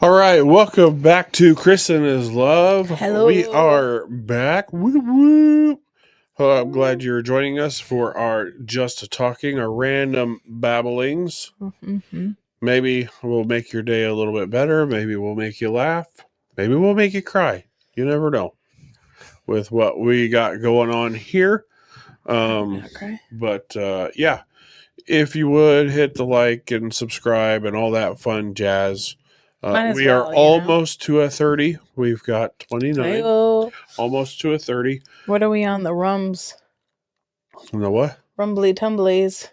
All right, welcome back to Chris and His Love. Hello. We are back. Woo woo. I'm glad you're joining us for our just talking, our random babblings. Mm-hmm. Maybe we'll make your day a little bit better. Maybe we'll make you laugh. Maybe we'll make you cry. You never know with what we got going on here. But yeah, if you would hit the like and subscribe and all that fun jazz. We are almost to a 30. We've got 29. Hey-o. Almost to a 30. What are we on? The rums? The what? Rumbly tumblies.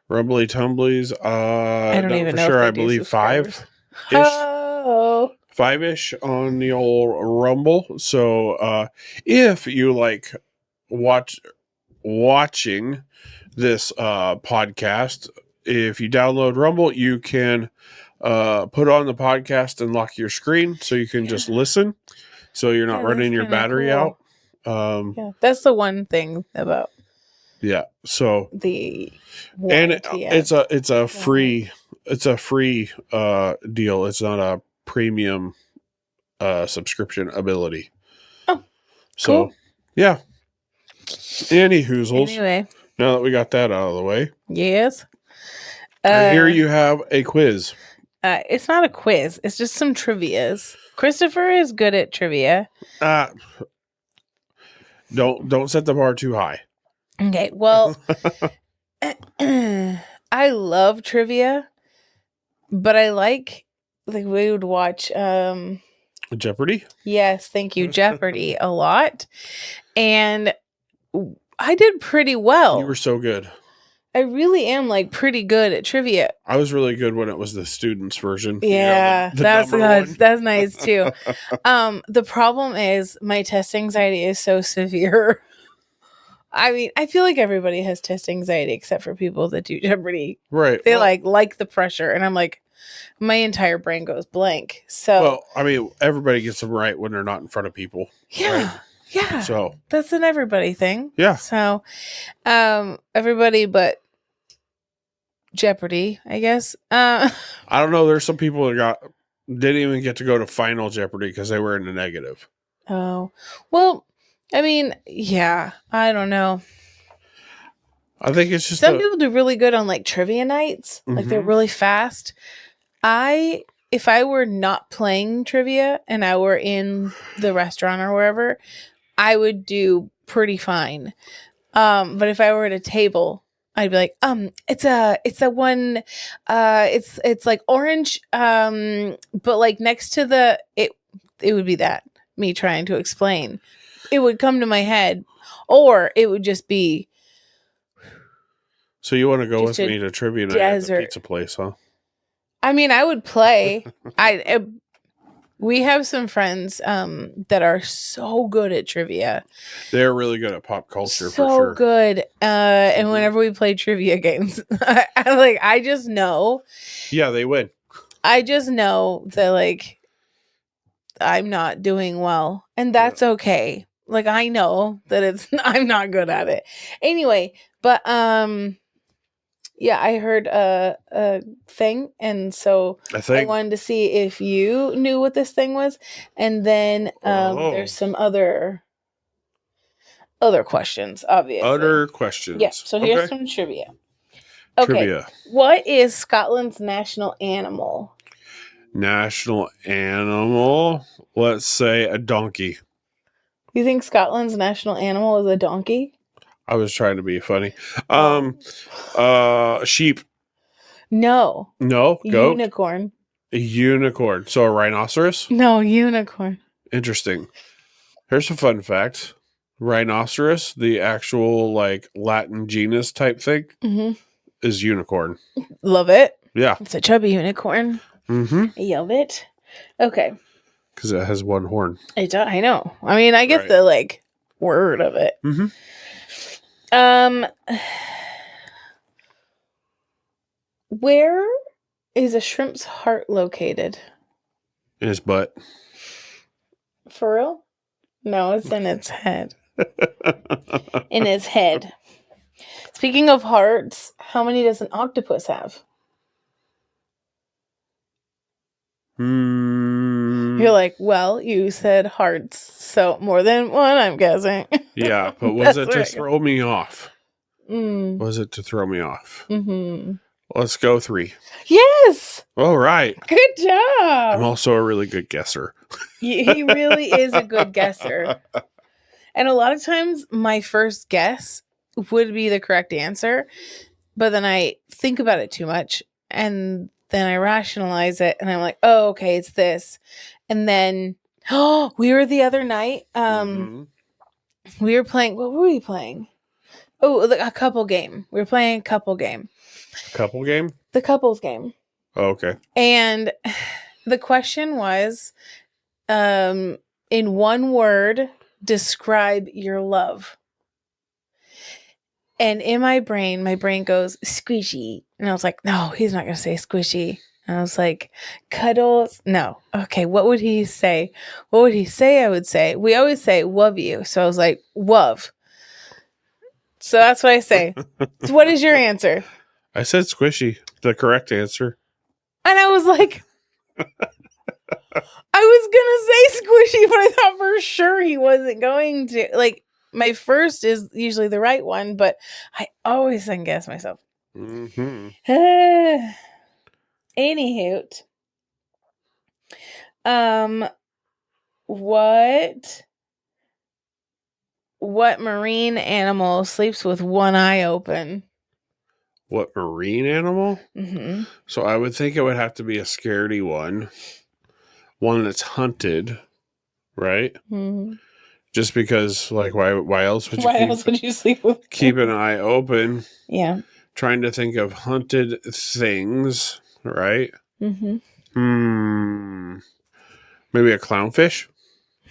Rumbly tumblies. I don't even know. Sure, if they I do believe subscribers. 5-ish. Oh. 5-ish on the old Rumble. So if you like watching this podcast, if you download Rumble, you can put on the podcast and lock your screen so you can just listen. So you're not running your battery out. Yeah, that's the one thing about so the and it's a free deal. It's not a premium subscription ability. Oh, so cool. Yeah. Any hoozles. Anyway, now that we got that out of the way, yes. Here you have a quiz. It's not a quiz. It's just some trivias. Christopher is good at trivia. Don't set the bar too high. Okay, well, I love trivia, but I like we would watch Jeopardy? Yes, thank you, Jeopardy a lot. And I did pretty well. You were so good. I really am pretty good at trivia. I was really good when it was the students version. Yeah, that's good. That's nice too. The problem is my test anxiety is so severe. I mean, I feel like everybody has test anxiety except for people that do Jeopardy. Right. They like the pressure, and I'm like, my entire brain goes blank. So, well, I mean, everybody gets them right when they're not in front of people. Yeah. Right? Yeah. So that's an everybody thing. Yeah. So, everybody but Jeopardy, I guess. I don't know. There's some people that didn't even get to go to final Jeopardy because they were in the negative. Oh, well, I mean, yeah, I don't know. I think it's just some people do really good on trivia nights. Mm-hmm. They're really fast. If I were not playing trivia and I were in the restaurant or wherever, I would do pretty fine. But if I were at a table, I'd be like, it's like orange, but next to it would be that me trying to explain. It would come to my head, or it would just be. So you want to go with me to trivia night at the pizza place, huh? I mean, I would play. We have some friends that are so good at trivia. They're really good at pop culture, so for sure. Good. And whenever we play trivia games, I just know. Yeah, they win. I just know that I'm not doing well, and that's okay. I know that I'm not good at it. Anyway, but yeah, I heard a thing, and so I wanted to see if you knew what this thing was, and then there's some other questions, obviously. Other questions. Yeah. So here's some trivia. Okay. Trivia. What is Scotland's national animal? National animal? Let's say a donkey. You think Scotland's national animal is a donkey? I was trying to be funny. Sheep. No. No? Goat? Unicorn. A unicorn. So a rhinoceros? No, unicorn. Interesting. Here's a fun fact. Rhinoceros, the actual Latin genus type thing, is unicorn. Love it. Yeah. It's a chubby unicorn. Mm-hmm. I love it. Okay. Because it has one horn. I know. I mean, I get the word of it. Mm-hmm. Where is a shrimp's heart located? In his butt. For real? No, it's in its head. In his head. Speaking of hearts, how many does an octopus have? You're like, well, you said hearts, so more than one, I'm guessing. Yeah, but was it That's to what I- throw me off? Mm. Was it to throw me off? Mm-hmm. Let's go 3. Yes, All right. good I'm job. also a really good guesser. He really is a good guesser. And a lot of times my first guess would be the correct answer, but then I think about it too much and then I rationalize it and I'm like, oh, okay, it's this. And then, oh, we were the other night, Mhm. we were playing, what were we playing? Oh, a couple game. We were playing a couple game. Couple game? The couples game. Oh, okay. And the question was, in one word, describe your love. And in my brain goes squishy. And I was like, no, he's not going to say squishy. And I was like, cuddles. No. Okay. What would he say? What would he say? I would say, we always say, love you. So I was like, love. So that's what I say. So what is your answer? I said squishy. The correct answer. And I was like, I was going to say squishy, but I thought for sure he wasn't going to. Like, my first is usually the right one, but I always second guess myself. Mm-hmm. Anywho, what marine animal sleeps with one eye open? What marine animal? Mm-hmm. So I would think it would have to be a scaredy one that's hunted, right? Mm-hmm. Just because, like, why else would you Why else would you sleep with? keep an eye open? Yeah. Trying to think of hunted things, right? Mm-hmm. Maybe a clownfish?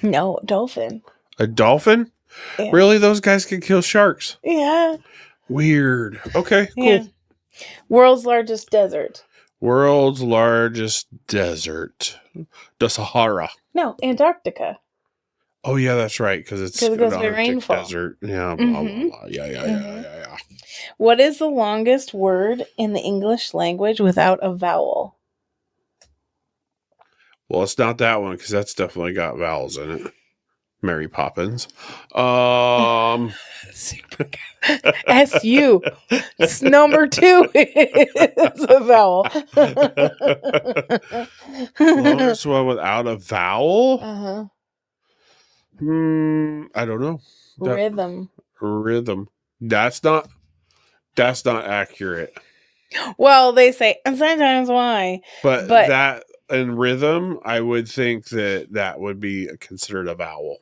No, dolphin. A dolphin? Yeah. Really? Those guys can kill sharks? Yeah. Weird. Okay, cool. Yeah. World's largest desert. World's largest desert. The Sahara. No, Antarctica. Oh, yeah, that's right. Because it's 'Cause it goes an by Arctic rainfall. desert. Yeah, blah, Mhm. blah, blah. Yeah. Mhm. What is the longest word in the English language without a vowel? Well, it's not that one because that's definitely got vowels in it. Mary Poppins. Super good. S-U. It's number 2 is a vowel. Longest one without a vowel? Uh-huh. I don't know. Rhythm. Rhythm. That's not accurate. Well, they say, and sometimes why? But But that and rhythm, I would think that would be considered a vowel.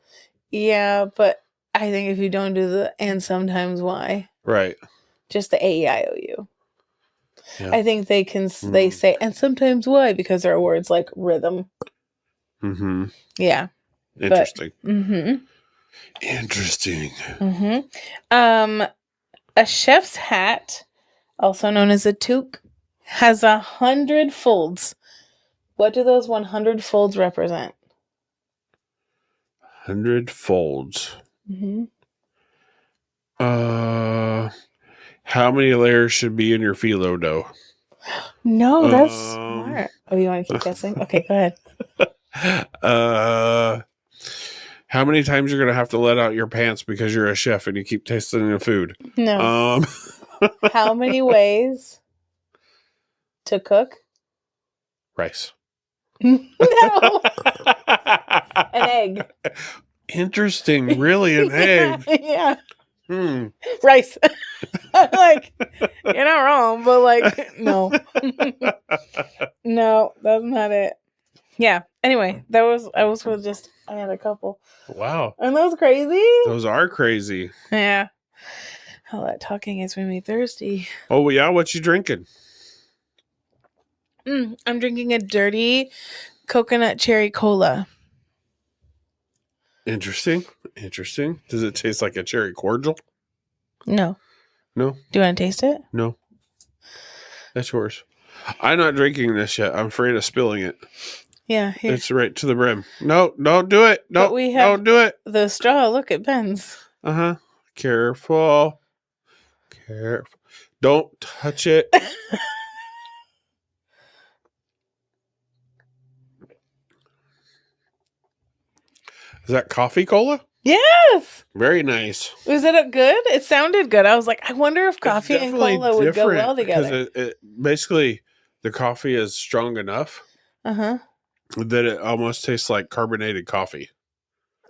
yeah, but I think if you don't do the and sometimes why, Right. just the A-E-I-O-U. Yeah. I think they can they say and sometimes why because there are words like rhythm. Mm-hmm. Yeah. Interesting. Mm-hmm. Interesting. Mm-hmm. A chef's hat, also known as a toque, has 100 folds. What do those 100 folds represent? 100 folds. Mm-hmm. How many layers should be in your phyllo dough? No, that's smart. Oh, you want to keep guessing? Okay, go ahead. How many times you're gonna have to let out your pants because you're a chef and you keep tasting the food? No. How many ways to cook? Rice. No. An egg. Interesting. Really, an egg. Yeah. Hmm. Rice. Like, you're not wrong, but like, no. No, that's not it. Yeah. Anyway, I had a couple. Wow. Aren't those crazy? Those are crazy. Yeah. All that talking has made me thirsty. Oh yeah, what you drinking? I'm drinking a dirty coconut cherry cola. Interesting. Does it taste like a cherry cordial? No. No. Do you want to taste it? No. That's yours. I'm not drinking this yet. I'm afraid of spilling it. Yeah. Here. It's right to the brim. No, don't do it. No, don't do it. The straw. Look, it bends. Uh-huh. Careful. Don't touch it. Is that coffee cola? Yes. Very nice. Was it good? It sounded good. I was like, I wonder if coffee and Definitely cola would go well because together. it basically the coffee is strong enough Uh-huh. that it almost tastes like carbonated coffee.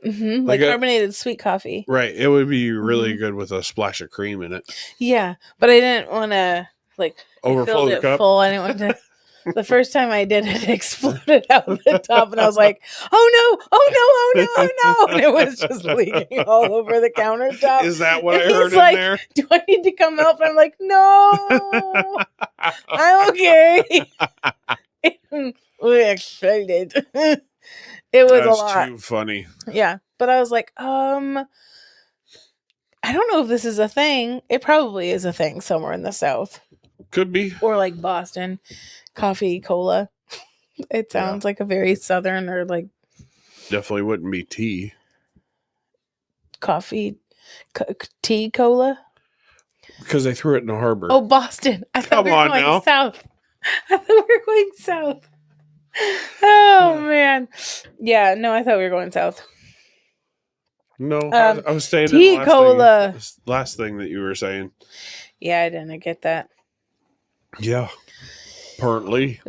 Mm-hmm. Like Like carbonated sweet coffee. Right. It would be really Mhm. good with a splash of cream in it. Yeah, but I didn't want to I Overflow filled the it cup. full. I didn't want to. The first time I did it, exploded out the top, and I was like, "Oh no! Oh no! Oh no! Oh no!" And it was just leaking all over the countertop. Is that what And I he's heard in like, there? "Do I need to come help?" And I'm like, "No, I'm okay." We exploded. It was a That's lot. too funny. Yeah, but I was like, I don't know if this is a thing. It probably is a thing somewhere in the South. Could be. Or like Boston, coffee, cola. It sounds like a very Southern or like Definitely wouldn't be tea. coffee, tea, cola. Because they threw it in the harbor. Oh, Boston. I thought Come we were on going now. south. I thought we were going south. Oh, man. Yeah, no, I thought we were going south. No, I was saying tea, the cola. last thing that you were saying. Yeah, I didn't get that. Yeah. Apparently.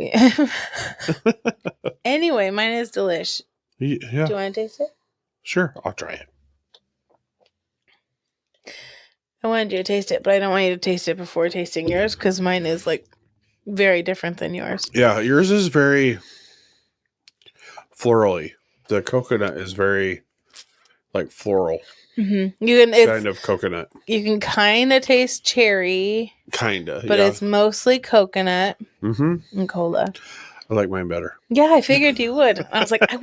Anyway, mine is delish. Yeah. Do you want to taste it? Sure. I'll try it. I wanted you to taste it, but I don't want you to taste it before tasting yours because mine is like very different than yours. Yeah. Yours is very florally. The coconut is very like floral. Mm-hmm. It's kind of coconut. You can kind of taste cherry. Kinda. But it's mostly coconut and cola. I like mine better. Yeah, I figured you would. I was like, I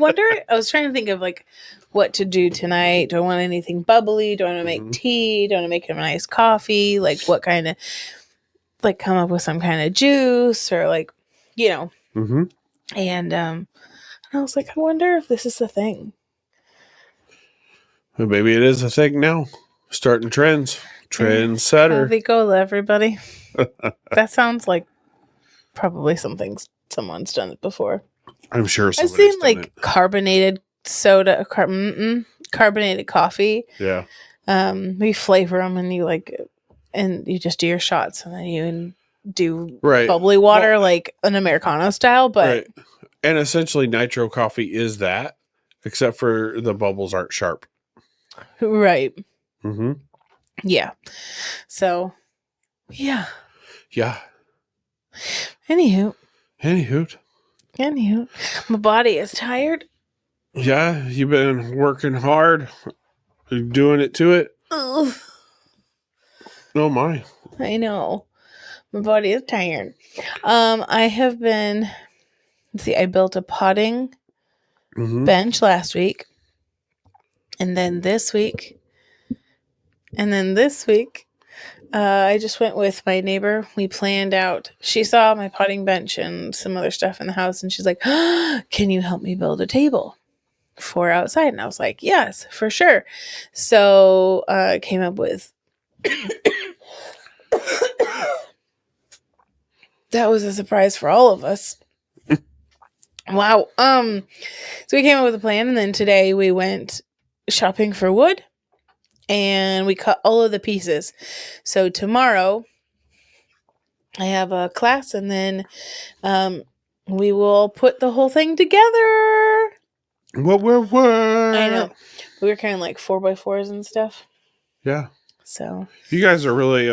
was trying to think of like what to do tonight. Do I want anything bubbly? Do I want to make tea? Do I want to make a nice coffee? Like what kind of, like come up with some kind of juice or like, you know. Mm-hmm. And I was like, I wonder if this is a thing. Well, maybe it is a thing now. Starting trends. Trendsetter. Coffee cola, everybody. That sounds like probably someone's done it before. I'm sure I've seen like carbonated soda, carbonated coffee. Yeah. We flavor them and you just do your shots and then you do bubbly water like an Americano style. But and essentially nitro coffee is that, except for the bubbles aren't sharp. Right. Mm-hmm. Yeah. So, yeah. Yeah. Anywho. My body is tired. Yeah, you've been working hard. You're doing it to it. Ugh. Oh my. I know. My body is tired. I have been, I built a potting bench last week. And then this week, I just went with my neighbor. We planned out. She saw my potting bench and some other stuff in the house, and she's like, "Can you help me build a table for outside?" And I was like, "Yes, for sure." So I came up with. That was a surprise for all of us. Wow. So we came up with a plan, and then today we went shopping for wood. And we cut all of the pieces. So tomorrow I have a class and then we will put the whole thing together. What? I know. We were kind of like 4x4s and stuff. Yeah. So. You guys are really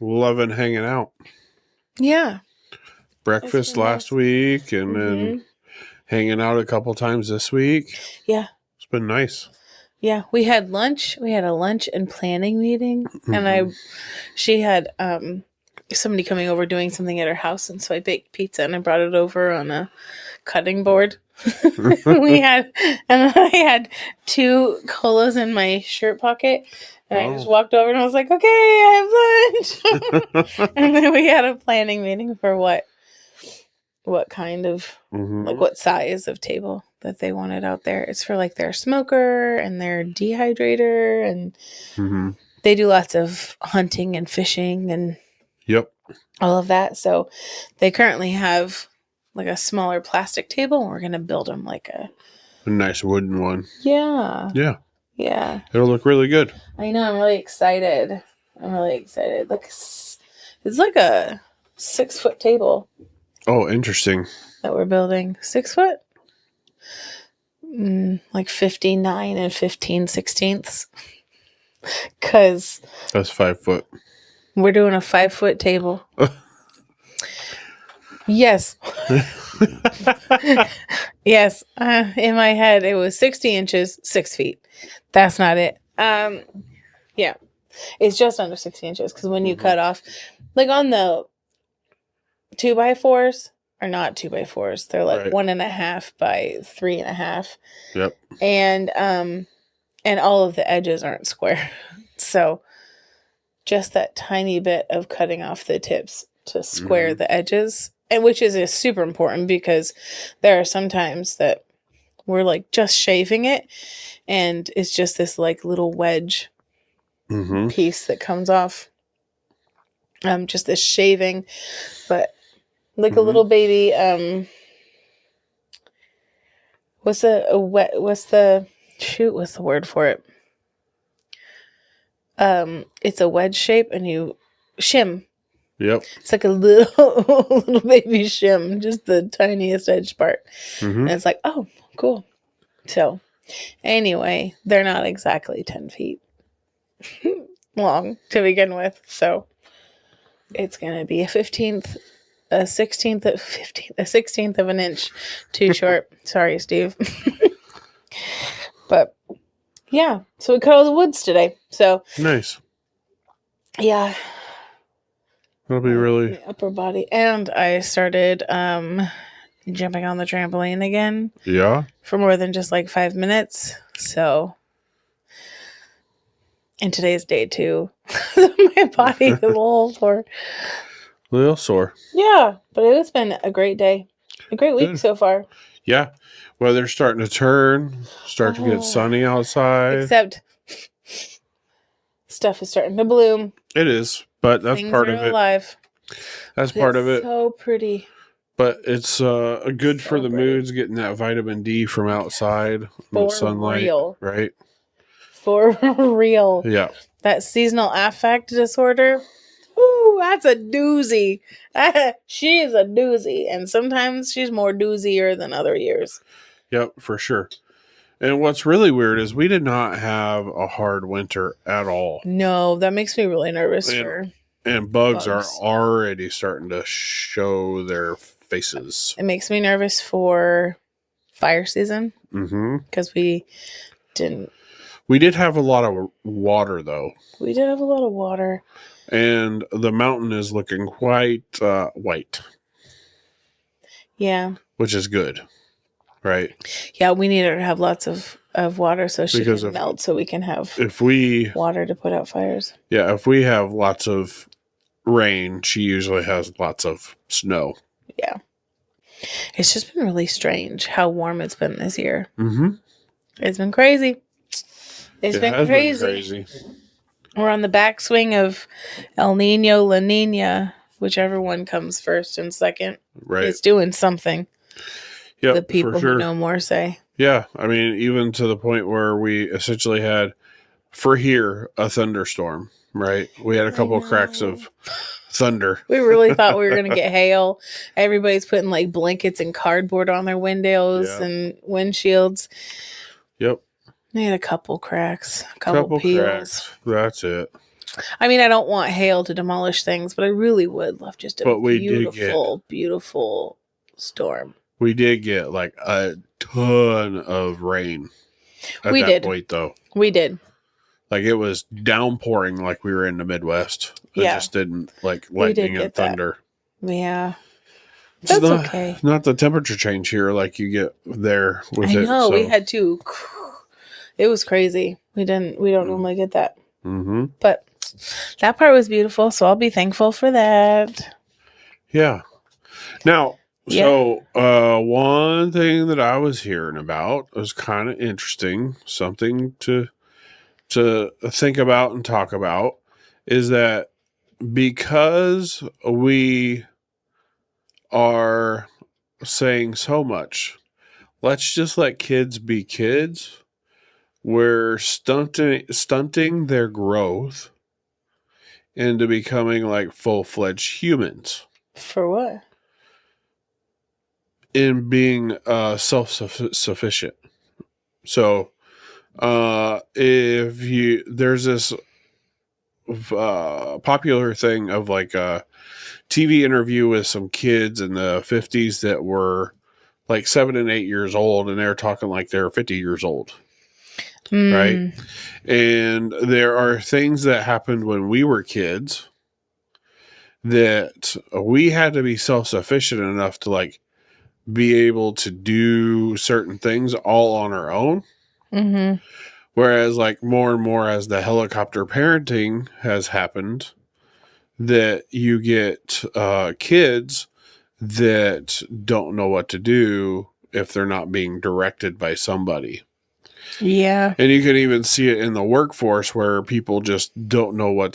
loving hanging out. Yeah. Breakfast last week and then hanging out a couple times this week. Yeah. It's been nice. Yeah, we had lunch. We had a lunch and planning meeting, and she had somebody coming over doing something at her house, and so I baked pizza and I brought it over on a cutting board. I had 2 colas in my shirt pocket, and I just walked over and I was like, "Okay, I have lunch." And then we had a planning meeting for what kind of like what size of table that they wanted out there. It's for like their smoker and their dehydrator, and they do lots of hunting and fishing and all of that. So they currently have like a smaller plastic table, and we're going to build them like a A nice wooden one. Yeah. Yeah. Yeah. It'll look really good. I know. I'm really excited. Look, it's like a 6-foot table Oh, interesting. that we're building. 6 foot? Like 59 and 15/16. Because That's 5 foot. we're doing a 5-foot table. Yes. Yes. In my head, it was 60 inches, 6 feet. That's not it. Yeah. It's just under 60 inches because when you cut off, like on the 2x4s are not 2x4s. They're like Right. 1.5 by 3.5. Yep. And all of the edges aren't square. So just that tiny bit of cutting off the tips to square the edges, and which is super important because there are some times that we're like just shaving it and it's just this like little wedge piece that comes off. Just this shaving, but like a little baby. What's the word for it? It's a wedge shape, and you shim. Yep. It's like a little baby shim, just the tiniest edge part. And it's like, oh, cool. So, anyway, they're not exactly 10 feet long to begin with. So, it's going to be a 16th of an inch too short. Sorry, Steve. But, yeah. So, we cut all the woods today. So, nice. Yeah. That'll be really upper body. And I started jumping on the trampoline again. Yeah. For more than just like 5 minutes. So, and today's day 2. My body is a little sore. A little sore. Yeah, but it has been a great day. A great week so far. Yeah. Weather's starting to turn, to get sunny outside. Except stuff is starting to bloom. It is, but that's Things part are of it. Alive. That's part of it. So pretty. But it's good for the moods, getting that vitamin D from outside, from sunlight, real. Right? For real. Yeah. That seasonal affect disorder. Ooh, that's a doozy. She is a doozy, and sometimes she's more doozier than other years. Yep, for sure. And what's really weird is we did not have a hard winter at all. No, that makes me really nervous and bugs are already starting to show their faces. It makes me nervous for fire season. Because we didn't. We did have a lot of water, though. We did have a lot of water. And the mountain is looking quite white. Yeah. Which is good. Right? Yeah, we need her to have lots of water so she can melt so we can have water to put out fires. Yeah, if we have lots of rain, she usually has lots of snow. Yeah. It's just been really strange how warm it's been this year. It's been crazy. It's been crazy. We're on the backswing of El Nino, La Nina, whichever one comes first and second. Right. It's doing something. Yeah, the people who know more say. Yeah, I mean, even to the point where we essentially had, for here, a thunderstorm, right? We had a couple of cracks of thunder. We really thought we were going to get hail. Everybody's putting like blankets and cardboard on their windows and windshields. Yep. We had a couple cracks, a couple peels. Cracks. That's it. I mean, I don't want hail to demolish things, but I really would love just a beautiful storm. We did get like a ton of rain at that point, though. We did. Like it was downpouring like we were in the Midwest. It just didn't like lightning and thunder. That. Yeah. That's okay. Not the temperature change here like you get there with it. I know. We had to. It was crazy. We don't normally get that. But that part was beautiful, so I'll be thankful for that. Yeah. Now, so one thing that I was hearing about was kind of interesting, something to think about and talk about, is that because we are saying so much let's just let kids be kids. We're stunting their growth into becoming like full-fledged humans For what? in being self-sufficient. So if you there's this popular thing of like a TV interview with some kids in the 50s that were like 7 and 8 years old, and they're talking like they're 50 years old, right? And there are things that happened when we were kids that we had to be self-sufficient enough to like be able to do certain things all on our own. Mm-hmm. Whereas like more and more as the helicopter parenting has happened, that you get kids that don't know what to do if they're not being directed by somebody. Yeah. And you can even see it in the workforce where people just don't know what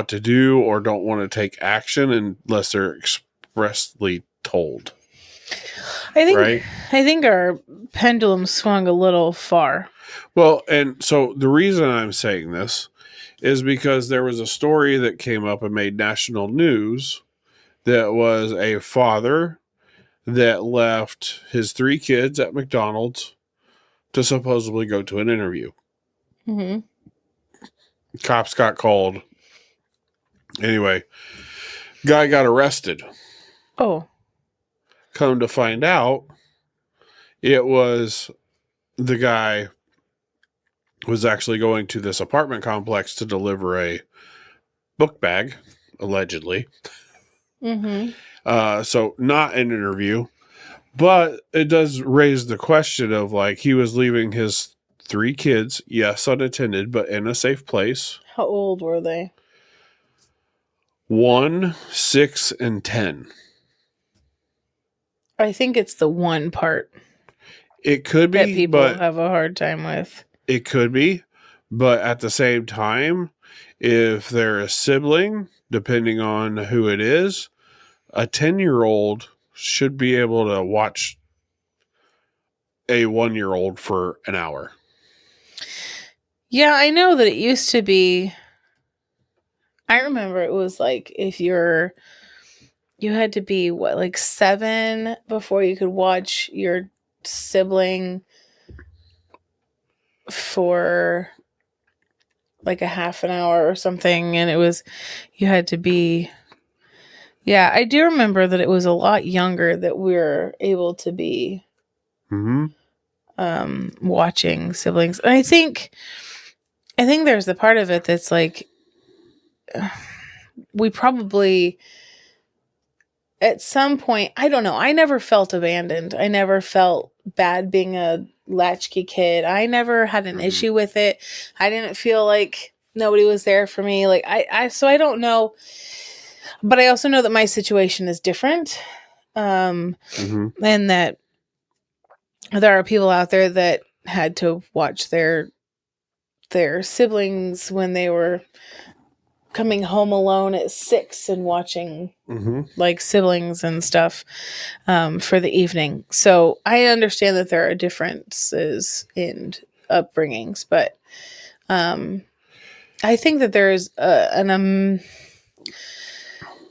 to do or don't want to take action unless they're expressly told. I think our pendulum swung a little far. Well, and so the reason I'm saying this is because there was a story that came up and made national news that was a father that left his 3 kids at McDonald's to supposedly go to an interview. Mm-hmm. Cops got called. Anyway, guy got arrested. Oh. Come to find out, it was the guy was actually going to this apartment complex to deliver a book bag, allegedly. Mm-hmm. So not an interview, but it does raise the question of like he was leaving his 3 kids, yes, unattended, but in a safe place. How old were they? 1, 6, and 10. I think it's the one part It could be that people but have a hard time with. it could be, but at the same time, if they're a sibling, depending on who it is, a 10-year-old should be able to watch a 1-year-old for an hour. Yeah, I know that it used to be. I remember it was like if you had to be what, like 7 before you could watch your sibling for like a half an hour or something, and you had to be. Yeah, I do remember that it was a lot younger that we were able to be watching siblings. And I think there's the part of it that's like we probably at some point, I don't know, I never felt abandoned. I never felt bad being a latchkey kid. I never had an issue with it. I didn't feel like nobody was there for me. Like so I don't know, but I also know that my situation is different. And that there are people out there that had to watch their siblings when they were coming home alone at 6 and watching like siblings and stuff for the evening. So I understand that there are differences in upbringings, but I think that there's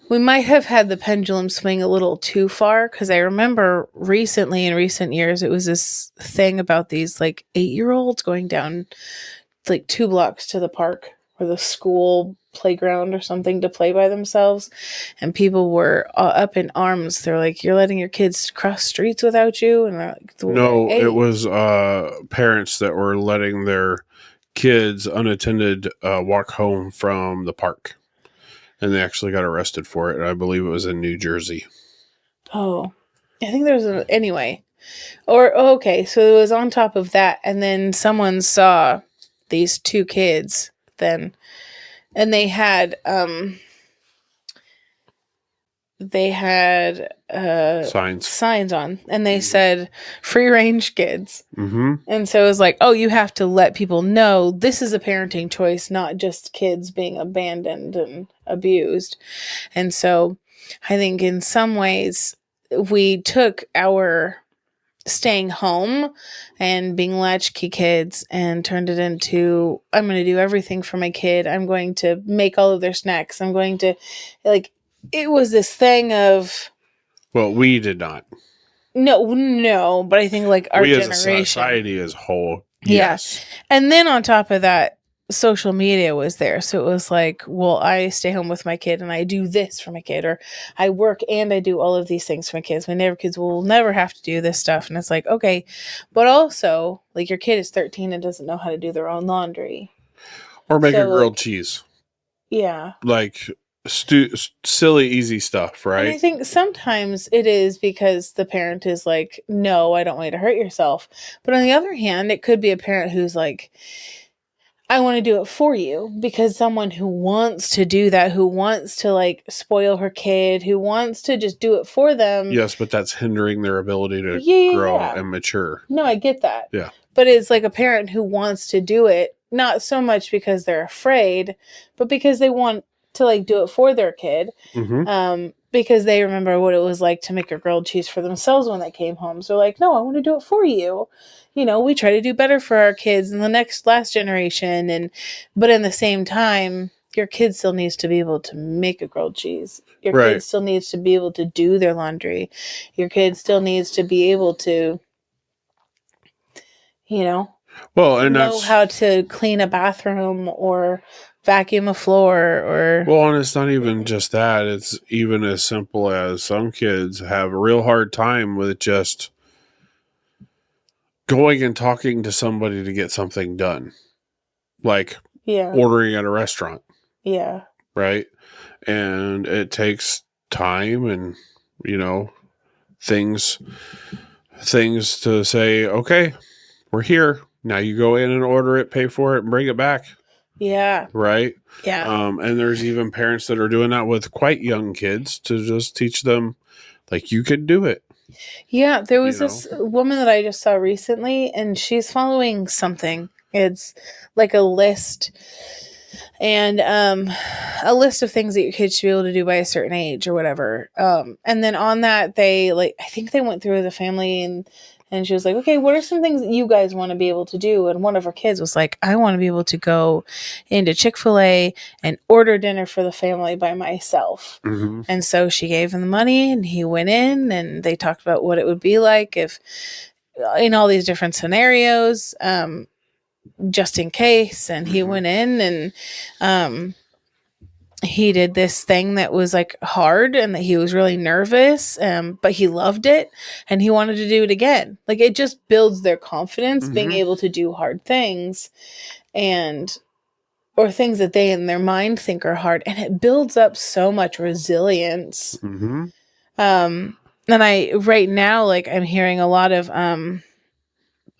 we might have had the pendulum swing a little too far, because I remember recently in recent years it was this thing about these like 8-year-olds going down like 2 blocks to the park or the school playground or something to play by themselves, and people were up in arms. They're like, "You're letting your kids cross streets without you?" And they're like, no, hey. It was parents that were letting their kids unattended walk home from the park, and they actually got arrested for it. I believe it was in New Jersey. Oh, I think there's anyway. Or okay, so it was on top of that, and then someone saw these 2 kids then, and they had signs on, and they said free range kids. And so it was like, oh, you have to let people know this is a parenting choice, not just kids being abandoned and abused. And so I think in some ways we took our staying home and being latchkey kids and turned it into, I'm going to do everything for my kid. I'm going to make all of their snacks. I'm going to, like, it was this thing of, Well, we did not. no, but I think like our We as a generation. society as a whole, Yeah. yes. And then on top of that, social media was there. So it was like, well, I stay home with my kid and I do this for my kid, or I work and I do all of these things for my kids. My kids will never have to do this stuff. And it's like, okay, but also like your kid is 13 and doesn't know how to do their own laundry. Or make a So, grilled like, cheese. Yeah. Like silly, easy stuff, right? And I think sometimes it is because the parent is like, no, I don't want you to hurt yourself. But on the other hand, it could be a parent who's like, I want to do it for you, because someone who wants to do that, who wants to like spoil her kid, who wants to just do it for them. Yes, but that's hindering their ability to grow and mature. No, I get that. Yeah. But it's like a parent who wants to do it, not so much because they're afraid, but because they want to like do it for their kid. Mm-hmm. Because they remember what it was like to make a grilled cheese for themselves when they came home. So like, no, I want to do it for you. You know, we try to do better for our kids and the last generation. But in the same time, your kid still needs to be able to make a grilled cheese. Your kid still needs to be able to do their laundry. Your kid still needs to be able to, you know, know how to clean a bathroom or vacuum a floor or. Well, and it's not even just that. It's even as simple as some kids have a real hard time with just going and talking to somebody to get something done. Like ordering at a restaurant. Yeah. Right? And it takes time and, things to say, okay, we're here. Now you go in and order it, pay for it, and bring it back. Yeah. Right? Yeah. And there's even parents that are doing that with quite young kids to just teach them, like, you could do it. Yeah, there was this woman that I just saw recently, and she's following something. It's like a list, and a list of things that your kids should be able to do by a certain age or whatever. And then on that, they I think they went through as a family, and she was like, okay, what are some things that you guys want to be able to do? And one of her kids was like, I want to be able to go into Chick-fil-A and order dinner for the family by myself. Mm-hmm. And so she gave him the money and he went in and they talked about what it would be like if in all these different scenarios, just in case. And he went in and, he did this thing that was like hard and that he was really nervous, but he loved it and he wanted to do it again. Like it just builds their confidence, being able to do hard things or things that they in their mind think are hard. And it builds up so much resilience. Mm-hmm. And right now, like I'm hearing a lot of,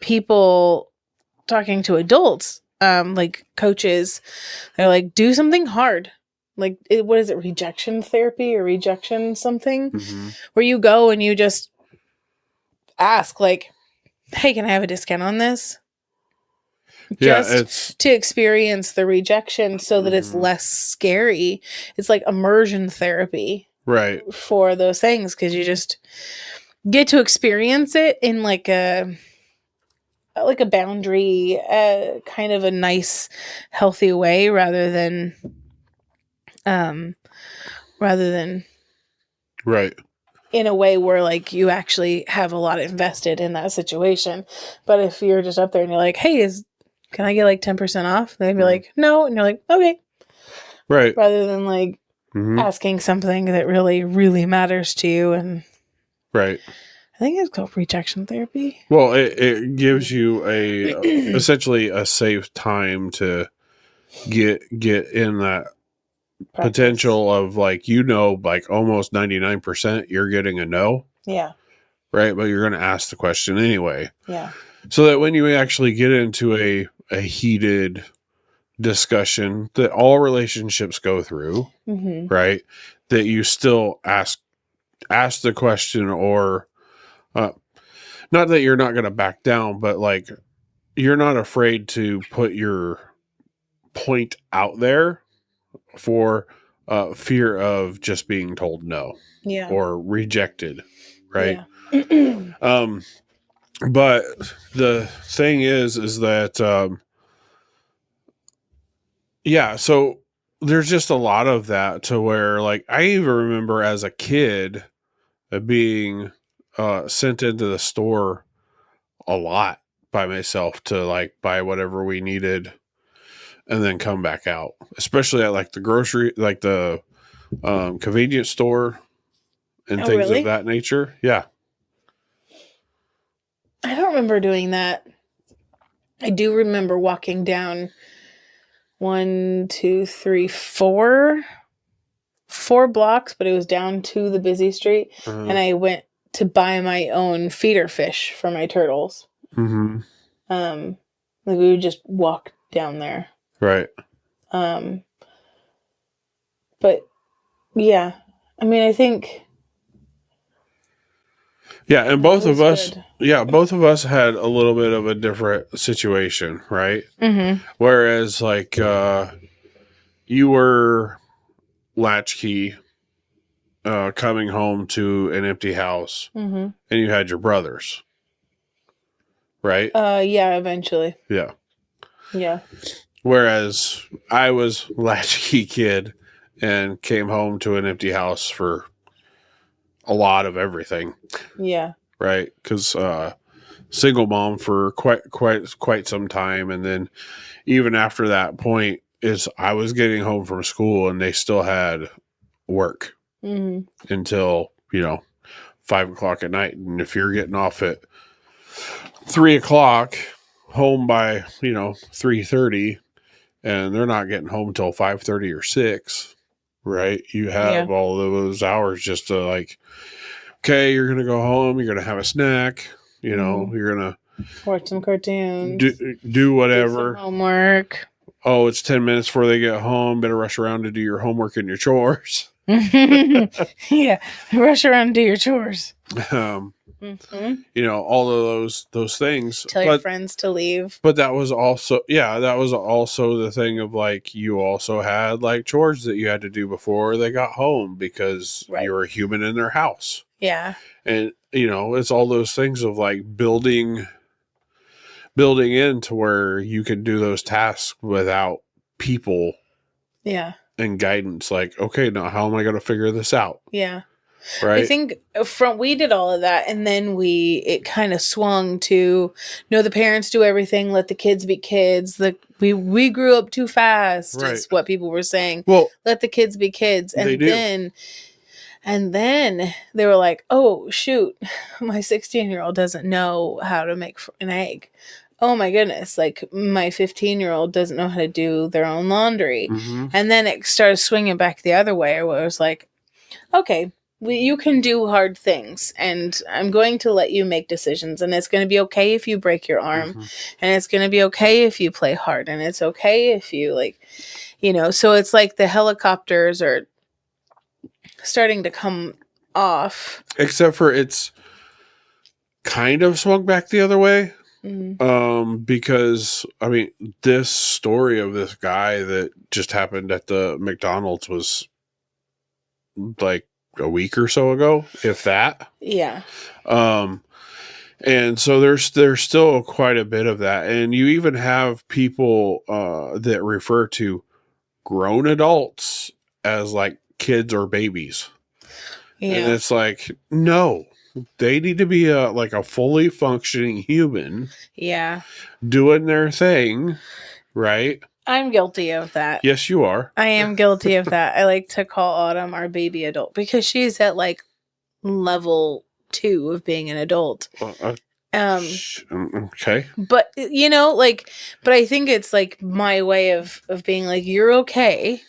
people talking to adults, like coaches, they're like, do something hard. Like, what is it? Rejection therapy or rejection something where you go and you just ask like, hey, can I have a discount on this? Just to experience the rejection so that it's less scary. It's like immersion therapy. Right. For those things. 'Cause you just get to experience it in like a boundary, kind of a nice, healthy way rather than right in a way where like you actually have a lot invested in that situation. But if you're just up there and you're like, hey, can I get like 10% off? They'd be like, no. And you're like, okay. Right. Rather than like asking something that really, really matters to you. And right. I think it's called rejection therapy. Well, it gives you essentially a safe time to get in that practice. Potential of like, like almost 99% you're getting a no. Yeah. Right. But you're going to ask the question anyway. Yeah. So that when you actually get into a heated discussion that all relationships go through, right, that you still ask the question, or not that you're not going to back down, but like you're not afraid to put your point out there for fear of just being told no, or rejected, right? Yeah. But the thing is that yeah, so there's just a lot of that to where like I even remember as a kid being sent into the store a lot by myself to like buy whatever we needed and then come back out, especially at like the grocery, like the convenience store and Oh, things really? of that nature. Yeah. I don't remember doing that. I do remember walking down 4 blocks, but it was down to the busy street, and I went to buy my own feeder fish for my turtles. Mm-hmm. Like we would just walk down there. Right. But yeah, I mean, I think Yeah, and both of us, good. both of us had a little bit of a different situation, right? Mm-hmm. Whereas, like, you were latchkey, coming home to an empty house, Mm-hmm. and you had your brothers, right? Yeah, eventually. Yeah. Yeah. Whereas I was latchkey kid and came home to an empty house for a lot of everything, Yeah. right? Because single mom for quite some time, and then even after that point is I was getting home from school and they still had work until 5 o'clock at night, and if you're getting off at 3 o'clock, home by 3:30, and they're not getting home till 5:30 or 6, right? You have all those hours just to like, okay, you're gonna go home, you're gonna have a snack, you're gonna watch some cartoons, do whatever. Do some homework. Oh, it's 10 minutes before they get home. Better rush around to do your homework and your chores. Yeah, rush around and do your chores. All of those things. Tell your friends to leave. But that was also the thing of like you also had like chores that you had to do before they got home because you're a human in their house. Yeah. And it's all those things of like building into where you can do those tasks without people and guidance. Like, okay, now how am I going to figure this out? Yeah. Right. I think we did all of that, and then it kind of swung to no, the parents do everything, let the kids be kids. We grew up too fast, is what people were saying. Well, let the kids be kids, and then they were like, oh shoot, my 16-year-old doesn't know how to make an egg. Oh my goodness, like my 15-year-old doesn't know how to do their own laundry. And then it started swinging back the other way, where it was like, okay, you can do hard things, and I'm going to let you make decisions, and it's going to be okay if you break your arm, and it's going to be okay if you play hard, and it's okay if you so it's like the helicopters are starting to come off. Except for it's kind of swung back the other way. Because I mean, this story of this guy that just happened at the McDonald's was like a week or so ago, if that. Yeah. And so there's still quite a bit of that, and you even have people that refer to grown adults as like kids or babies. Yeah. And it's like, no, they need to be like a fully functioning human. Yeah. Doing their thing, right? I'm guilty of that. Yes, you are. I am guilty of that. I like to call Autumn our baby adult because she's at like level 2 of being an adult. Okay. But but I think it's like my way of being like, you're okay.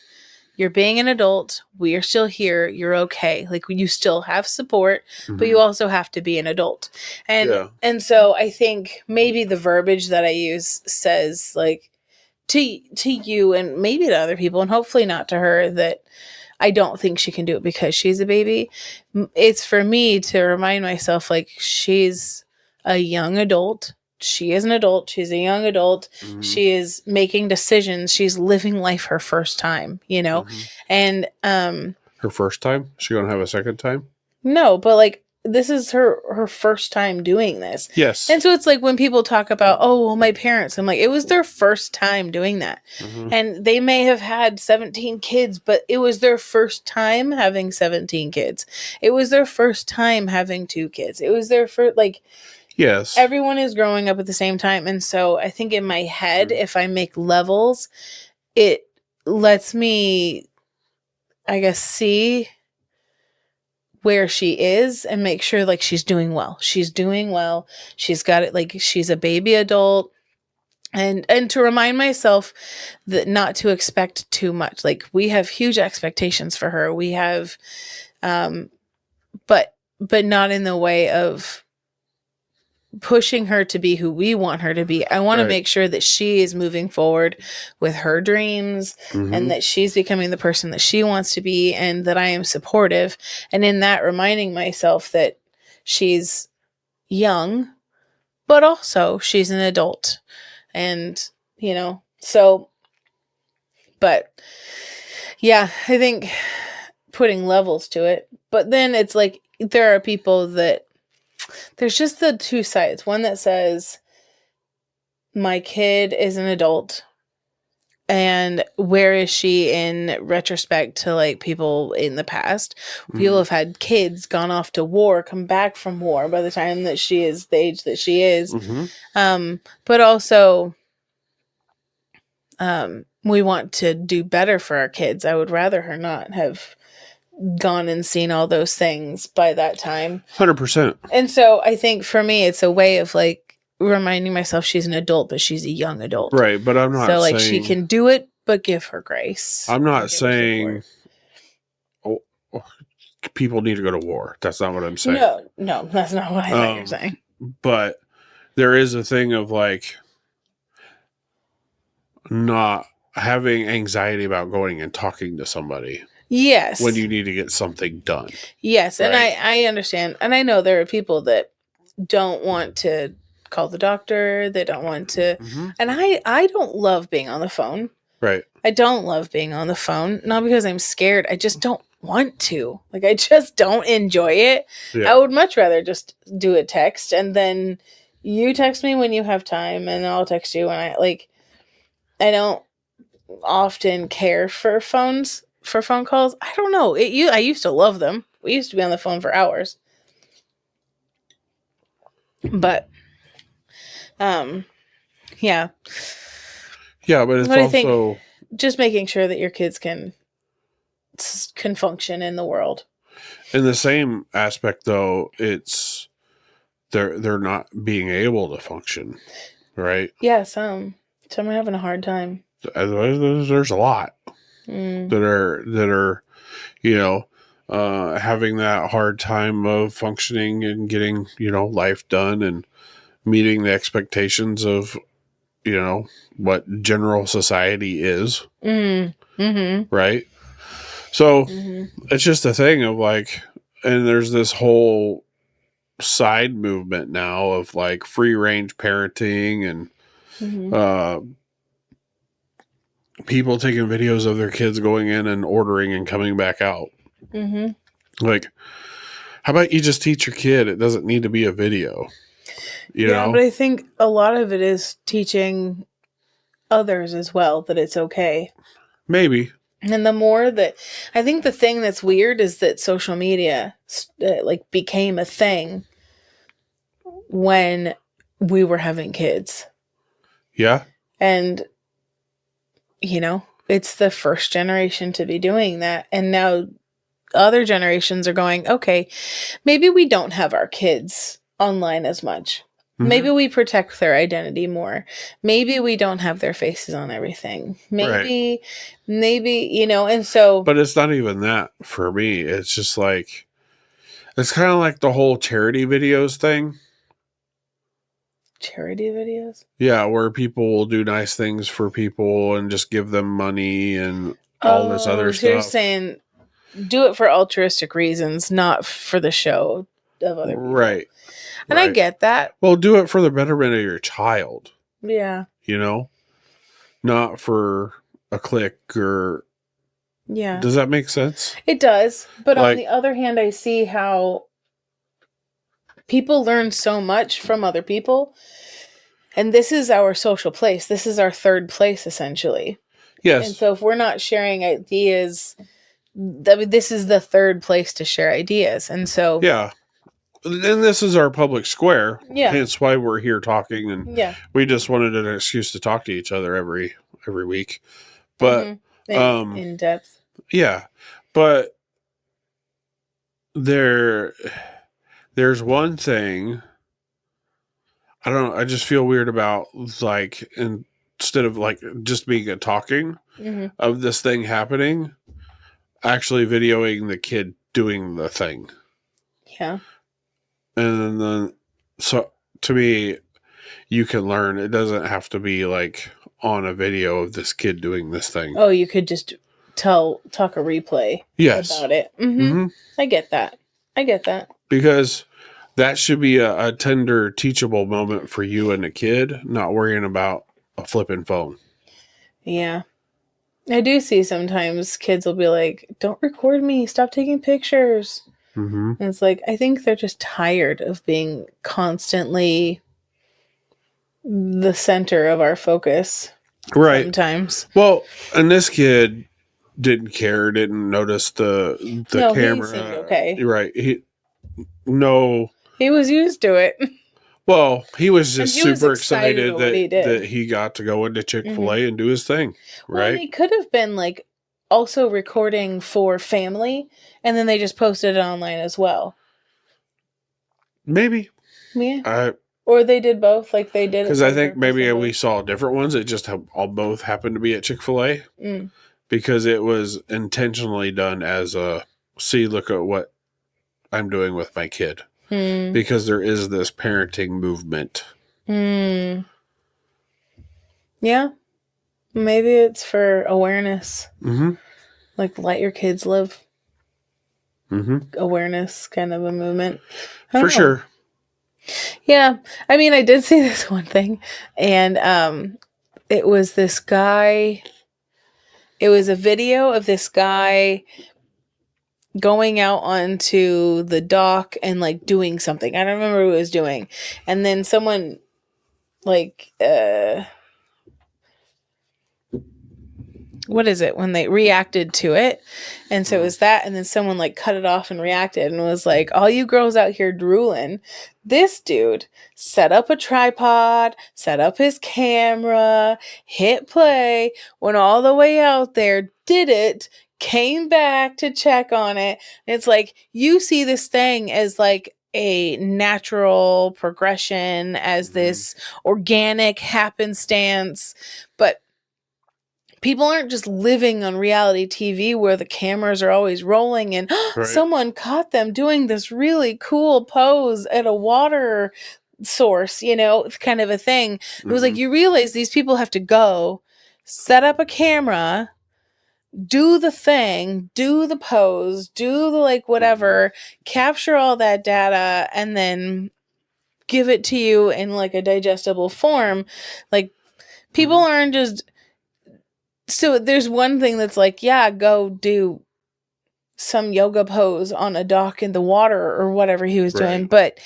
You're being an adult. We are still here. You're okay. Like you still have support, but you also have to be an adult. And so I think maybe the verbiage that I use says like to you and maybe to other people, and hopefully not to her, that I don't think she can do it because she's a baby. It's for me to remind myself like she's a young adult. She is an adult. She's a young adult. She is making decisions. She's living life her first time, and her first time? She gonna have a second time? No, but like this is her first time doing this. Yes. And so it's like when people talk about, oh, well, my parents, I'm like, it was their first time doing that. Mhm. And they may have had 17 kids, but it was their first time having 17 kids. It was their first time having 2 kids. It was their first, like, Yes. everyone is growing up at the same time. And so I think in my head, if I make levels, it lets me, I guess, see where she is and make sure like she's doing well. She's doing well. She's got it, like she's a baby adult. And to remind myself that not to expect too much. Like we have huge expectations for her. We have but not in the way of pushing her to be who we want her to be. I want to make sure that she is moving forward with her dreams and that she's becoming the person that she wants to be and that I am supportive. And in that, reminding myself that she's young, but also she's an adult. And, you know, so, but yeah, I think putting levels to it. But then it's like there are people that there's just the two sides. One that says, my kid is an adult. And where is she in retrospect to like people in the past? People have had kids, gone off to war, come back from war by the time that she is the age that she is. But also, we want to do better for our kids. I would rather her not have gone and seen all those things by that time. 100%. And so I think for me, it's a way of like reminding myself she's an adult, but she's a young adult. Right. But I'm not so like saying, she can do it, but give her grace. I'm not saying people need to go to war. That's not what I'm saying. No, that's not what I thought you're saying. But there is a thing of like not having anxiety about going and talking to somebody. Yes. When you need to get something done. Yes. And Right. I understand. And I know there are people that don't want to call the doctor. They don't want to. And I don't love being on the phone. Right. I don't love being on the phone. Not because I'm scared. I just don't want to. Like, I just don't enjoy it. Yeah. I would much rather just do a text and then you text me when you have time and I'll text you when I don't often care for phone calls. I don't know. I used to love them. We used to be on the phone for hours. But yeah. Yeah, but it's also just making sure that your kids can function in the world. In the same aspect though, it's they're not being able to function, right? Yeah, some are having a hard time. There's a lot that are you know having that hard time of functioning and getting life done and meeting the expectations of what general society is, right? So it's just a thing of like, and there's this whole side movement now of like free range parenting and people taking videos of their kids going in and ordering and coming back out. Like, how about you just teach your kid? It doesn't need to be a video. You know? But I think a lot of it is teaching others as well that it's okay. Maybe. And the more that I think the thing that's weird is that social media like became a thing when we were having kids. Yeah. And it's the first generation to be doing that. And now other generations are going, okay, maybe we don't have our kids online as much. Maybe we protect their identity more. Maybe we don't have their faces on everything. Maybe, and so. But it's not even that for me. It's just like, it's kind of like the whole charity videos thing. Charity videos? Yeah, where people will do nice things for people and just give them money and all this other stuff. You're saying do it for altruistic reasons, not for the show of other people. Right. And I get that. Well, do it for the betterment of your child. Yeah. Not for a click or... Yeah. Does that make sense? It does. But on the other hand, I see how people learn so much from other people. And this is our social place. This is our third place, essentially. Yes. And so if we're not sharing ideas, this is the third place to share ideas. And so, yeah. And this is our public square. Yeah. Hence why we're here talking. And yeah. we just wanted an excuse to talk to each other every week. But, in depth. Yeah. But there's one thing I don't know, I just feel weird about, like, instead of like just being a talking of this thing happening, actually videoing the kid doing the thing. Yeah. And then, so to me, you can learn. It doesn't have to be like on a video of this kid doing this thing. Oh, you could just talk a replay about it. I get that. Because that should be a tender, teachable moment for you and a kid, not worrying about a flipping phone. Yeah. I do see sometimes kids will be like, don't record me. Stop taking pictures. And it's like, I think they're just tired of being constantly the center of our focus. Right. Sometimes. Well, and this kid didn't care, didn't notice the camera. He seemed okay. Right. He was used to it. Well, he was just super excited that that he got to go into Chick-fil-A and do his thing. Right. Well, and he could have been like also recording for family, and then they just posted it online as well. Maybe. Yeah. Or they did both, like they did. Because I think maybe we saw different ones. It just both happened to be at Chick-fil-A. Because it was intentionally done as a, see, look at what I'm doing with my kid. Because there is this parenting movement. Yeah. Maybe it's for awareness. Like, let your kids live. Awareness, kind of a movement. For sure. Yeah. I mean, I did see this one thing. And it was this guy. It was a video of this guy going out onto the dock and like doing something. I don't remember what he was doing. And then someone like what is it when they reacted to it? And so it was that, and then someone like cut it off and reacted and was like, all you girls out here drooling. This dude set up a tripod, set up his camera, hit play, went all the way out there, did it, came back to check on it. And it's like, you see this thing as like a natural progression, as this organic happenstance, but people aren't just living on reality TV where the cameras are always rolling and someone caught them doing this really cool pose at a water source, kind of a thing. It was like, you realize these people have to go set up a camera, do the thing, do the pose, do the like whatever, capture all that data, and then give it to you in like a digestible form. Like, people aren't just... So there's one thing that's like, yeah, go do some yoga pose on a dock in the water or whatever he was doing. But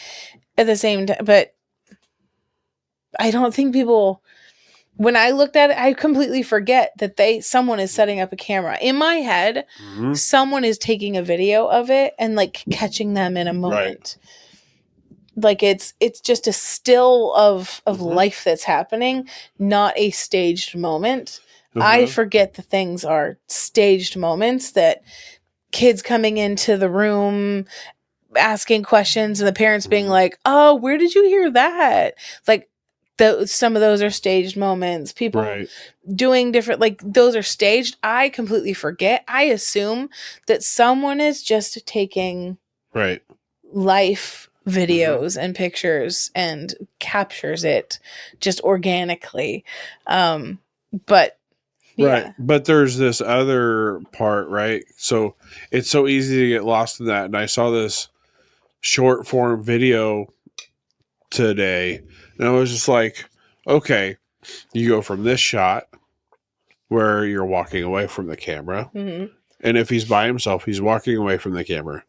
at the same time, but I don't think people, when I looked at it, I completely forget that someone is setting up a camera. In my head, someone is taking a video of it and like catching them in a moment. Like it's just a still of life that's happening, not a staged moment. I forget the things are staged moments, that kids coming into the room asking questions and the parents being like, oh, where did you hear that? Like, some of those are staged moments. People doing different, like, those are staged. I completely forget. I assume that someone is just taking life videos and pictures and captures it just organically. But right. But there's this other part, right? So it's so easy to get lost in that. And I saw this short form video today, and I was just like, okay, you go from this shot where you're walking away from the camera. And if he's by himself, he's walking away from the camera.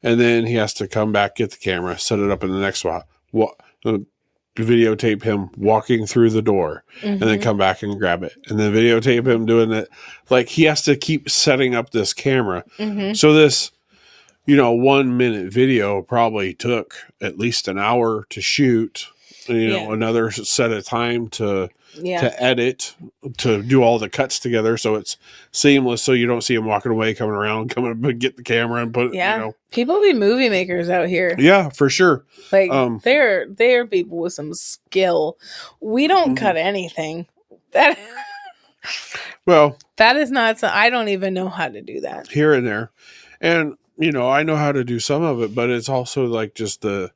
and then he has to come back, get the camera, set it up in the next spot, videotape him walking through the door, and then come back and grab it, and then videotape him doing it. Like, he has to keep setting up this camera. So this, 1 minute video probably took at least an hour to shoot, another set of time to edit, to do all the cuts together so it's seamless, so you don't see him walking away, coming around, coming to get the camera and put it, People be movie makers out here. Yeah, for sure. Like, they're people with some skill. We don't cut anything. That is not, I don't even know how to do that. Here and there. And, I know how to do some of it, but it's also like just the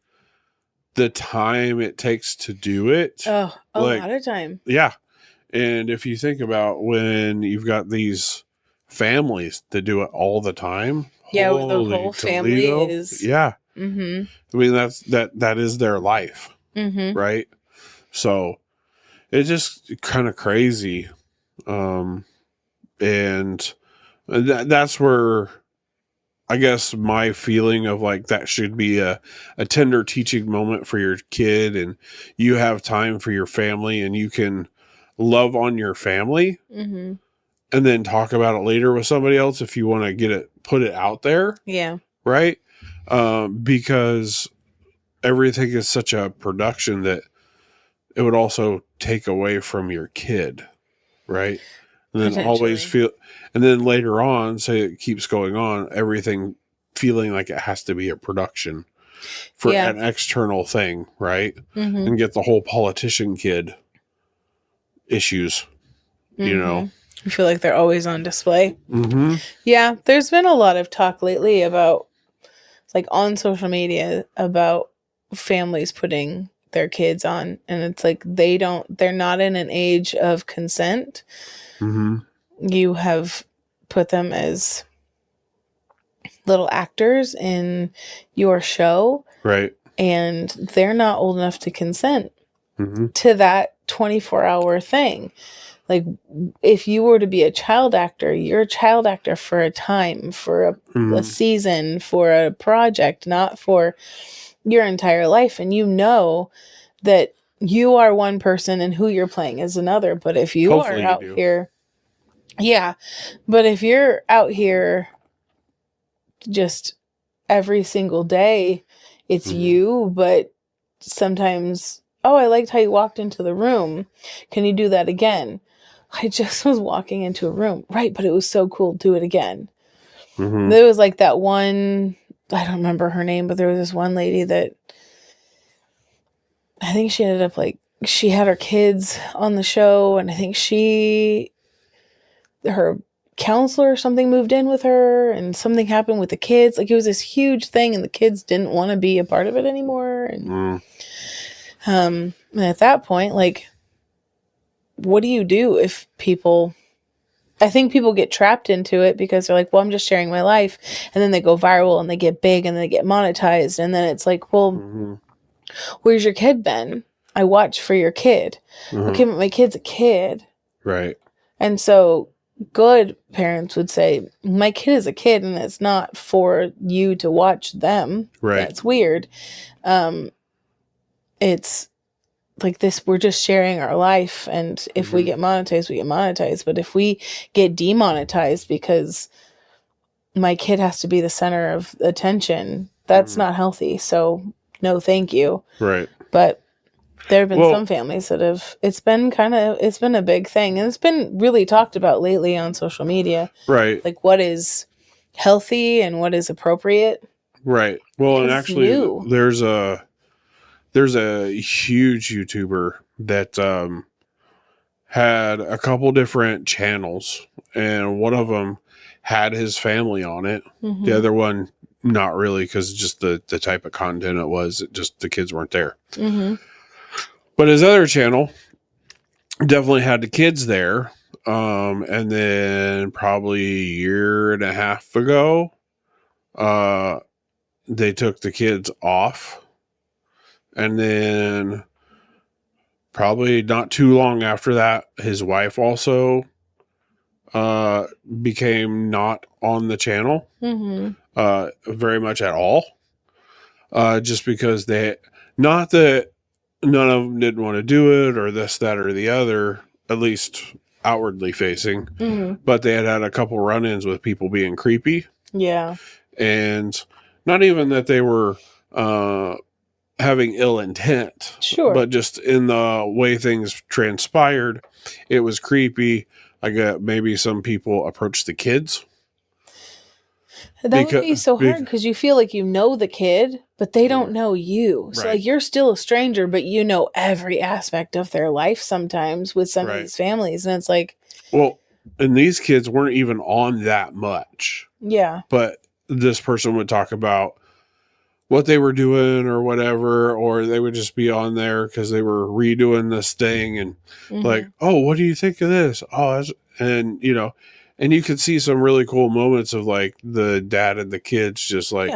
time it takes to do it. Oh, a lot of time. Yeah. And if you think about when you've got these families that do it all the time. Yeah, with the whole family is. Yeah. I mean, that is their life. Right. So it's just kind of crazy. And that's where, I guess, my feeling of like that should be a tender teaching moment for your kid, and you have time for your family, and you can love on your family, and then talk about it later with somebody else if you want to put it out there. Yeah. Right. Because everything is such a production that it would also take away from your kid. Right. And then always feel, and then later on, say it keeps going on, everything feeling like it has to be a production for an external thing, right? And get the whole politician kid issues, You feel like they're always on display. Yeah, there's been a lot of talk lately about, like, on social media, about families putting their kids on, and it's like they're not in an age of consent. You have put them as little actors in your show. Right. And they're not old enough to consent to that 24-hour thing. Like, if you were to be a child actor, you're a child actor for a time, for a season, for a project, not for your entire life. And you know that you are one person and who you're playing is another. But if you are out here... Yeah, but if you're out here just every single day, it's you, but sometimes, I liked how you walked into the room. Can you do that again? I just was walking into a room. Right, but it was so cool. Do it again. There was like that one, I don't remember her name, but there was this one lady that I think she ended up, like, she had her kids on the show, and I think her counselor or something moved in with her, and something happened with the kids. Like, it was this huge thing, and the kids didn't want to be a part of it anymore. And at that point, like, what do you do if I think people get trapped into it because they're like, well, I'm just sharing my life, and then they go viral and they get big and they get monetized, and then it's like, well, where's your kid been? I watch for your kid. Okay, but my kid's a kid. Right. And so good parents would say, my kid is a kid and it's not for you to watch them. Right. That's weird. It's like this, we're just sharing our life, and if we get monetized, we get monetized. But if we get demonetized because my kid has to be the center of attention, that's not healthy. So no, thank you. Right. But there have been some families that it's been a big thing, and it's been really talked about lately on social media. Right. Like, what is healthy and what is appropriate. Right. Well, and actually there's a huge YouTuber that had a couple different channels, and one of them had his family on it. The other one, not really, because just the type of content it was, just the kids weren't there. But his other channel definitely had the kids there. And then probably a year and a half ago, they took the kids off. And then probably not too long after that, his wife also became not on the channel very much at all. Just because not that none of them didn't want to do it or this, that, or the other, at least outwardly facing, but they had a couple run-ins with people being creepy. Yeah. And not even that they were having ill intent, Sure. but just in the way things transpired, it was creepy. I got maybe some people approached the kids. That would be so hard because you feel like you know the kid, but they don't know you. So like you're still a stranger, but you know every aspect of their life sometimes with some of these families. And it's like, well, and these kids weren't even on that much. Yeah. But this person would talk about what they were doing or whatever, or they would just be on there because they were redoing this thing and like, oh, what do you think of this? Oh, and you know, and you could see some really cool moments of like the dad and the kids, just like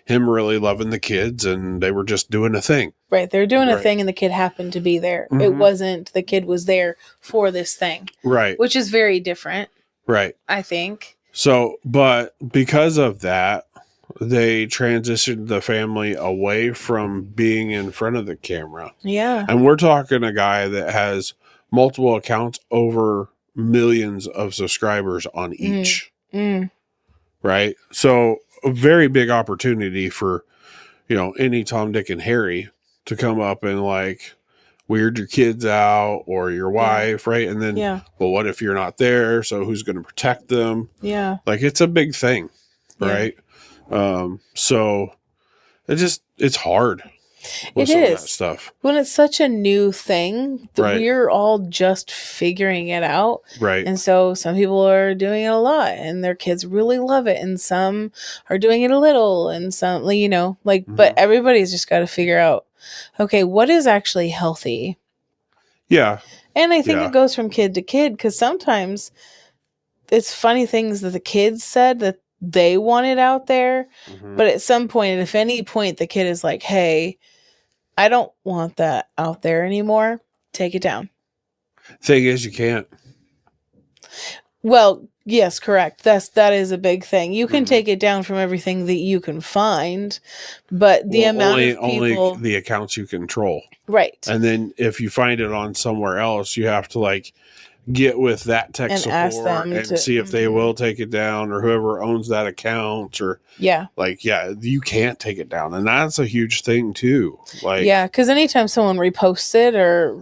him really loving the kids, and they were just doing a thing. Right. They're doing a thing and the kid happened to be there. It wasn't the kid was there for this thing. Right. Which is very different. Right. I think. So, but because of that, they transitioned the family away from being in front of the camera. Yeah. And we're talking a guy that has multiple accounts, over millions of subscribers on each. Right. So a very big opportunity for, you know, any Tom, Dick, and Harry to come up and like weird your kids out or your wife. Right. And then, well, what if you're not there? So who's going to protect them? Yeah. Like it's a big thing. Right. So it's hard. It is that stuff when it's such a new thing that we're all just figuring it out. Right. And so some people are doing it a lot and their kids really love it. And some are doing it a little and some, you know, like, but everybody's just got to figure out, okay, what is actually healthy? Yeah. And I think it goes from kid to kid because sometimes it's funny things that the kids said that they wanted out there. But at some point, if any point the kid is like, hey, I don't want that out there anymore, take it down. Thing is, you can't. Well, yes, correct. That is a big thing. You can take it down from everything that you can find, but the amount of people... Only the accounts you control. Right. And then if you find it on somewhere else, you have to like get with that tech and support ask them and to, see if they will take it down, or whoever owns that account, or you can't take it down. And that's a huge thing too. Like, because anytime someone reposts it or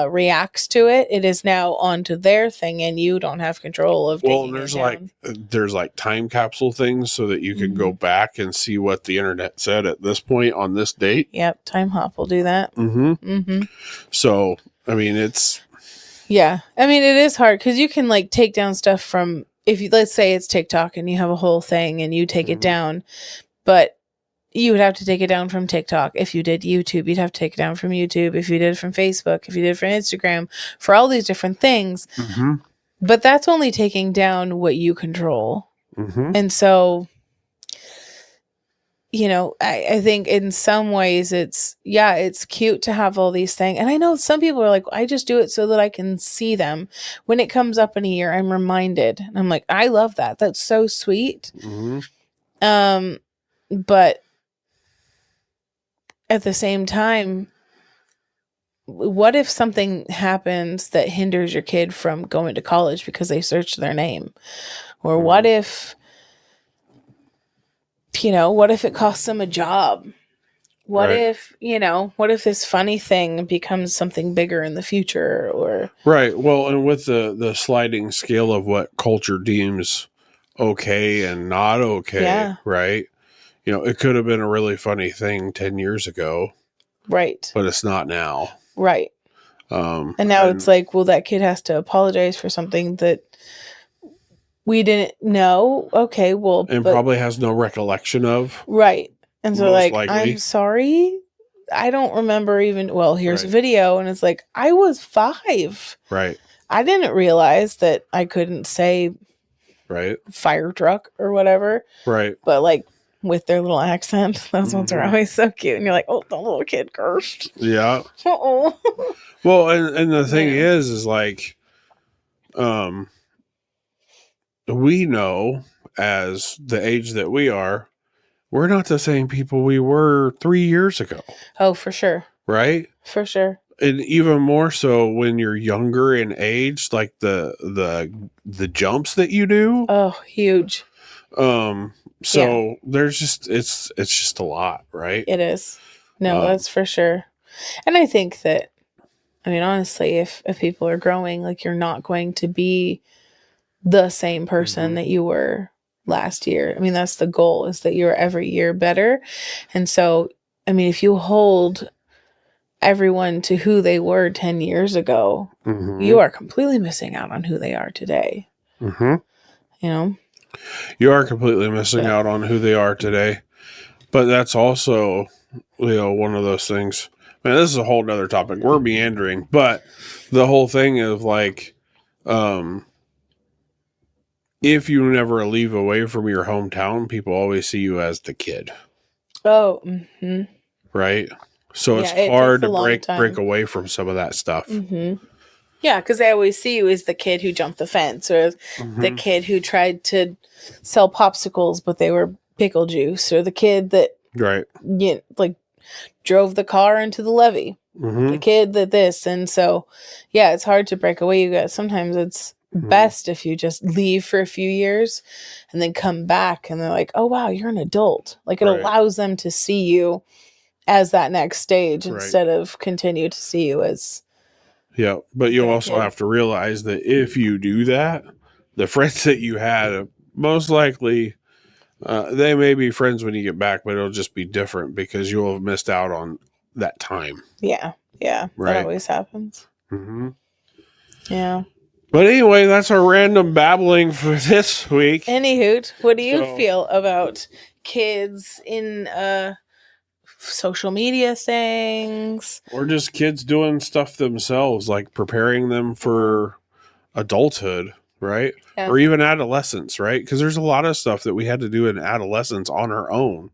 reacts to it, it is now onto their thing and you don't have control of taking there's it down. there's like time capsule things so that you can go back and see what the internet said at this point on this date. Yep, Time Hop will do that. So I mean, it's... Yeah. I mean, it is hard because you can like take down stuff from, if you, let's say it's TikTok and you have a whole thing and you take it down, but you would have to take it down from TikTok. If you did YouTube, you'd have to take it down from YouTube. If you did it from Facebook, if you did it from Instagram, for all these different things. But that's only taking down what you control. And so, you know, I think in some ways it's cute to have all these things. And I know some people are like, I just do it so that I can see them. When it comes up in a year, I'm reminded. And I'm like, I love that. That's so sweet. But at the same time, what if something happens that hinders your kid from going to college because they searched their name? Or what if... You know, what if it costs them a job? What if, you know, what if this funny thing becomes something bigger in the future? Or Well, and with the sliding scale of what culture deems okay and not okay, right? You know, it could have been a really funny thing 10 years ago. But it's not now. And now it's like, well, that kid has to apologize for something that we didn't know. Okay, well, and probably has no recollection of. And so like, likely. I'm sorry. I don't remember even, well, here's a video. And it's like, I was 5. I didn't realize that I couldn't say fire truck or whatever. But like with their little accent, those ones are always so cute. And you're like, oh, the little kid cursed. Yeah. Well, and the thing is like, we know as the age that we are, we're not the same people we were 3 years ago, Oh, for sure. right? For sure. And even more so when you're younger in age, like the jumps that you do. Oh, huge. So there's just it's just a lot, right? It is. No, Um, that's for sure. And I think that, I mean, honestly, if people are growing, like, you're not going to be the same person Mhm. that you were last year. I mean, that's the goal, is that you're every year better. And so, I mean, if you hold everyone to who they were 10 years ago, Mhm. you are completely missing out on who they are today. Mhm. You know? You are completely missing But- out on who they are today. But that's also, one of those things. Man, this is a whole nother topic. We're meandering, but the whole thing of like, if you never leave away from your hometown, people always see you as the kid, Oh, right? So Yeah, it's it takes hard a to long break time. away from some of that stuff. Yeah, because they always see you as the kid who jumped the fence, or the Mhm. kid who tried to sell popsicles but they were pickle juice, or the kid that Right. like drove the car into the levee, the Mm-hmm. kid that this. And so, yeah, it's hard to break away. You guys, sometimes it's best if you just leave for a few years and then come back and they're like, oh wow, you're an adult. Like, it Right. allows them to see you as that next stage Right. instead of continue to see you as Yeah, but you'll that also kid. have to realize that if you do that, the friends that you had, most likely, they may be friends when you get back, but it'll just be different because you'll have missed out on that time. Yeah, that Right. always happens. Mm-hmm. Yeah. But anyway, that's our random babbling for this week. Anywho, what do you So- feel about kids in social media things? Or just kids doing stuff themselves, like preparing them for adulthood, right? Yeah. Or even adolescence, right? Because there's a lot of stuff that we had to do in adolescence on our own,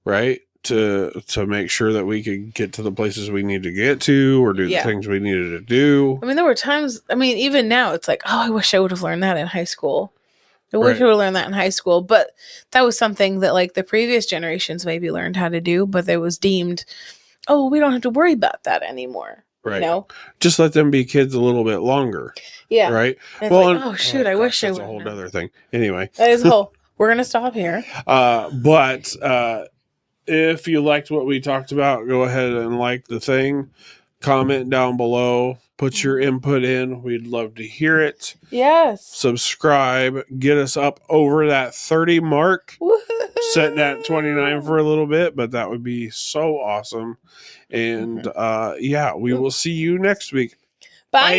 right? To make sure that we could get to the places we need to get to, or do the Yeah. things we needed to do. I mean, there were times, I mean, even now it's like, oh, I wish I would have learned that in high school. I wish Right. I would have learned that in high school. But that was something that, like, the previous generations maybe learned how to do, but it was deemed, oh, we don't have to worry about that anymore. Right. You know? Just let them be kids a little bit longer. Yeah. Right. And it's like, oh, shoot, I wish I that's would a whole have. other thing. Anyway. That is a whole. We're going to stop here. But if you liked what we talked about, go ahead and like the thing. Comment down below. Put your input in. We'd love to hear it. Yes. Subscribe. Get us up over that 30 mark. Woo-hoo. Sitting at 29 for a little bit, but that would be so awesome. And yeah, we will see you next week. Bye.